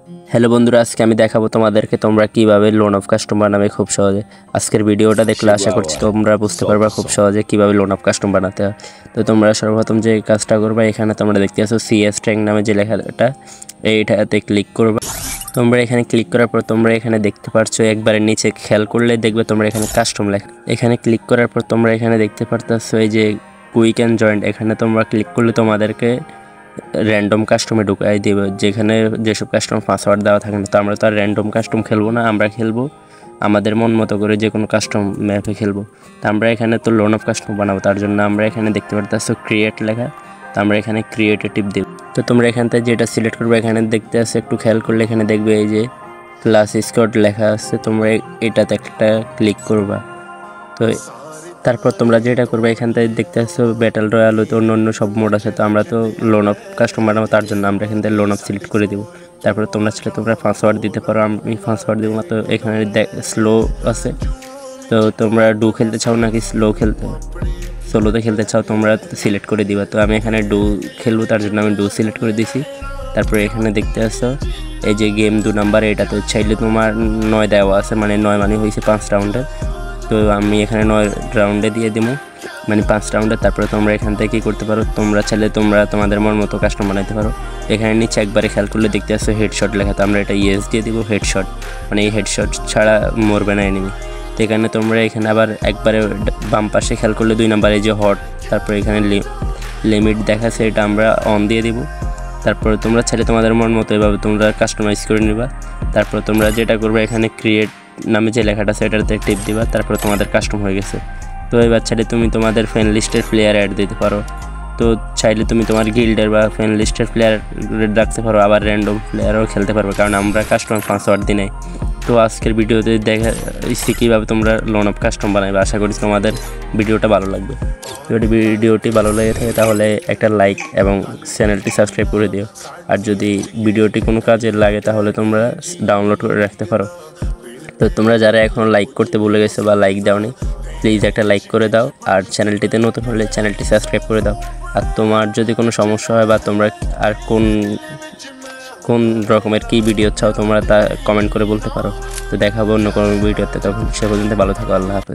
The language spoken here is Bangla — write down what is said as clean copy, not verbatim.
হ্যালো বন্ধুরা, আজকে আমি দেখাবো তোমাদেরকে তোমরা কিভাবে লোন অফ কাস্টম বানাবে খুব সহজে। আজকের ভিডিওটা দেখলে আশা করছি তোমরা বুঝতে পারবে খুব সহজে কিভাবে লোন অফ কাস্টম বানাতে হয়। তো তোমরা সর্বপ্রথম যে কাজটা করবে, এখানে তোমরা দেখতে পাচ্ছ সিএস ট্র্যাক নামে যে লেখাটা, এইটাতে ক্লিক করবে। তোমরা এখানে ক্লিক করার পর তোমরা এখানে দেখতে পাচ্ছ একবারে নিচে খেয়াল করলে দেখবে তোমরা এখানে কাস্টম লেখা। এখানে ক্লিক করার পর তোমরা এখানে দেখতে পারতেছ এই যে কুইক অ্যান্ড জয়েন্ট, এখানে তোমরা ক্লিক করলে তোমাদেরকে র্যান্ডম কাস্টমে ঢুকাই দেবে, যেখানে যেসব কাস্টম পাসওয়ার্ড দেওয়া থাকে না। তো আমরা তো আর র্যান্ডম কাস্টম খেলবো না, আমরা খেলবো আমাদের মন মতো করে যে কোনো কাস্টম ম্যাপে খেলবো। তো আমরা এখানে তো লোন অফ কাস্টম বানাবো, তার জন্য আমরা এখানে দেখতে পারতেছো ক্রিয়েট লেখা। তো আমরা এখানে ক্রিয়েটে টিপ দেব। তো তোমরা এখান থেকে যেটা সিলেক্ট করবে, এখানে দেখতে আছে একটু খেয়াল করলে এখানে দেখবে এই যে ক্লাস স্কোয়াড লেখা আছে, তোমরা এটাতে একটা ক্লিক করবা। তো তারপর তোমরা যেটা করবে, এখান থেকে দেখতে পাচ্ছ ব্যাটেল রয়্যাল হতে অন্য অন্য সব মোড আছে। তো আমরা তো লোন অফ কাস্টম বানাবো, তার জন্য আমরা এখান থেকে লোন অফ সিলেক্ট করে দেবো। তারপরে তোমরা ছেলে তোমরা পাসওয়ার্ড দিতে পারো, আমি পাসওয়ার্ড দেবো না। তো এখানে স্লো আছে, তো তোমরা ডু খেলতে চাও নাকি সোলোতে খেলতে চাও তোমরা সিলেক্ট করে দিবা। তো আমি এখানে ডু খেলবো, তার জন্য আমি ডু সিলেক্ট করে দিছি। তারপরে এখানে দেখতে আসছো এই যে গেম 2 নাম্বার, এটাতে চাইলে তোমার 9 দেওয়া আছে, মানে 9 মানে হয়েছে 5 রাউন্ডের। তো আমি এখানে 9 রাউন্ডে দিয়ে দেবো, মানে 5 রাউন্ডে। তারপরে তোমরা এখান থেকে কী করতে পারো, তোমরা চাইলে তোমরা তোমাদের মন মতো কাস্টম বানাইতে পারো। এখানে নিচে একবারে খেয়াল করলে দেখতে আসছো হেডশট লেখা, তো আমরা এটা ইয়েস দিয়ে দিব। হেডশট মানে এই হেডশট ছাড়া মরবে না এনিমি। তো এখানে তোমরা এখানে আবার একবারে বাম পাশে খেয়াল করলে 2 নাম্বারে যে হট, তারপরে এখানে লিমিট দেখাচ্ছে, এটা আমরা অন দিয়ে দিব। তারপরে তোমরা চাইলে তোমাদের মন মতো এভাবে তোমরা কাস্টমাইজ করে নিবা। তারপর তোমরা যেটা করবে, এখানে ক্রিয়েট নামে যে লেখাটা আছে এটাতে টিপ দিবা, তারপরে তোমাদের কাস্টম হয়ে গেছে। তো এবার চাইলে তুমি তোমাদের ফ্রেন্ড লিস্টের প্লেয়ার অ্যাড দিতে পারো। তো চাইলে তুমি তোমার গিল্ডের বা ফ্রেন্ড লিস্টের প্লেয়ার রাখতে পারো, আবার র্যান্ডম প্লেয়ারও খেলতে পারবে, কারণ আমরা কাস্টম পাসওয়ার্ড দিই নাই। তো আজকের ভিডিওতে দেখা কীভাবে তোমরা লোন অফ কাস্টম বানাবে। আশা করি তোমাদের ভিডিওটা ভালো লাগবে। যদি ভিডিওটি ভালো লেগে থাকে তাহলে একটা লাইক এবং চ্যানেলটি সাবস্ক্রাইব করে দিও। আর যদি ভিডিওটি কোনো কাজে লাগে তাহলে তোমরা ডাউনলোড করে রাখতে পারো। তো তোমরা যারা এখনও লাইক করতে ভুলে গেছো বা লাইক দাওনি, প্লিজ একটা লাইক করে দাও। আর চ্যানেলটিতে নতুন হলে চ্যানেলটি সাবস্ক্রাইব করে দাও। আর তোমার যদি কোনো সমস্যা হয় বা তোমরা আর কোন রকমের কী ভিডিও চাও তোমরা তা কমেন্ট করে বলতে পারো। তো দেখাবো অন্য কোনো ভিডিওতে, তখন সে পর্যন্ত ভালো থাকো। আল্লাহ হাফেজ।